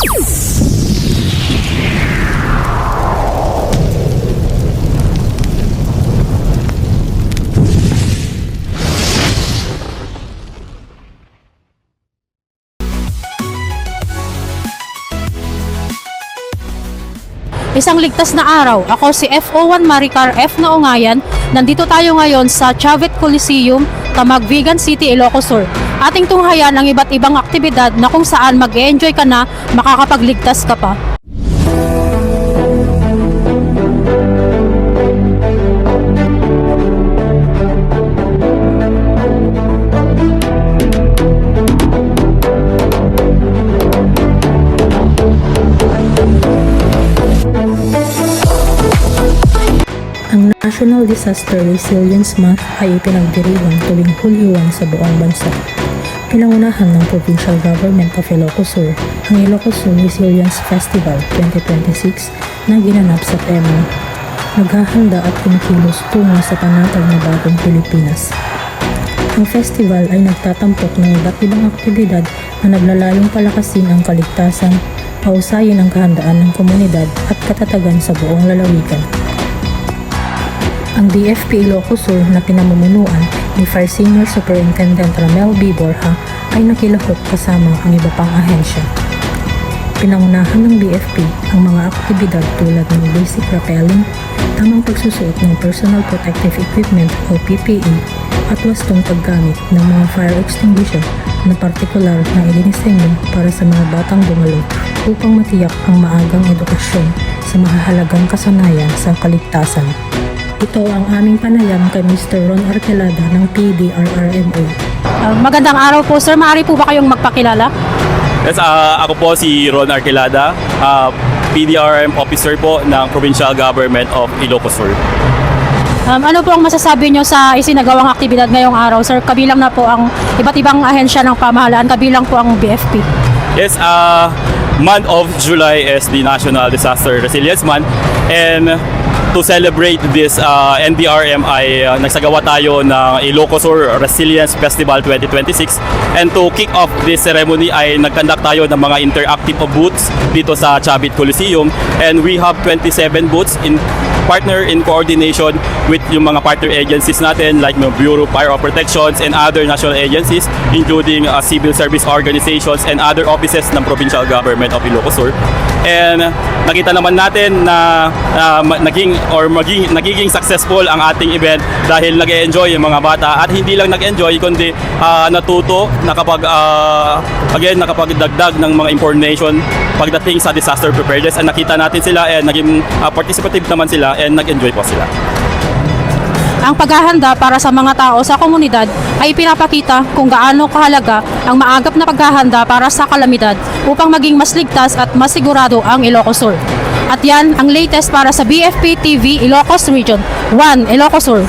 Isang ligtas na araw. Ako si FO1 Maricar F. Naungayan. Nandito tayo ngayon sa Chavit Coliseum, Tamag, Vigan City, Ilocos Sur. Ating tunghayan ang iba't ibang aktibidad na kung saan mag-e-enjoy ka na, makakapagligtas ka pa. Ang National Disaster Resilience Month ay ipinagdiriwang tuwing Hulyo 1 sa buong bansa. Pinangunahan ng Provincial Government of Ilocos Sur ang Ilocos Sur Resilience Festival 2026 na ginanap sa tema Naghahanda at kumikilos tungo sa panatag na bagong Pilipinas. Ang festival ay nagtatampok ng iba't ibang aktibidad na naglalayong palakasin ang kaligtasan, pausayin ang kahandaan ng komunidad at katatagan sa buong lalawigan. Ang DFP Ilocos Sur na pinamumunuan ni Fire Senior Superintendent Ramel B. Borja ay nakilahok kasama ang iba pang ahensya. Pinangunahan ng DFP ang mga aktibidad tulad ng basic rappelling, tamang pagsusuot ng personal protective equipment o PPE at wastong paggamit ng mga fire extinguisher na partikular na idinisenyo para sa mga batang dumalo upang matiyak ang maagang edukasyon sa mahahalagang kasanayan sa kaligtasan. Ito ang aming panayam kay Mr. Ron Arquelada ng PDRRMO. Magandang araw po sir, maaari po ba kayong magpakilala? Yes, ako po si Ron Arquelada, PDRM officer po ng Provincial Government of Ilocos Sur. Ano po ang masasabi nyo sa isinagawang aktibidad ngayong araw sir? Kabilang na po ang iba't ibang ahensya ng pamahalaan, kabilang po ang BFP. Yes, month of July is the National Disaster Resilience Month, and to celebrate this NDRM ay nagsagawa tayo ng Ilocos Sur Resilience Festival 2026, and to kick off this ceremony ay nagkandak tayo ng mga interactive booths dito sa Chavit Coliseum, and we have 27 booths in coordination with yung mga partner agencies natin like the Bureau of Fire Protections and other national agencies, including civil service organizations and other offices ng Provincial Government of Ilocos Sur. And nakita naman natin na nagiging successful ang ating event dahil nag-enjoy yung mga bata, at hindi lang nag-enjoy kundi natuto, nakapagdagdag ng mga information pagdating sa disaster preparedness, and nakita natin sila and naging participative naman sila and nag-enjoy po sila. Ang paghahanda para sa mga tao sa komunidad ay pinapakita kung gaano kahalaga ang maagap na paghahanda para sa kalamidad upang maging mas ligtas at mas sigurado ang Ilocos Sur. At yan ang latest para sa BFP TV Ilocos Region 1 Ilocos Sur.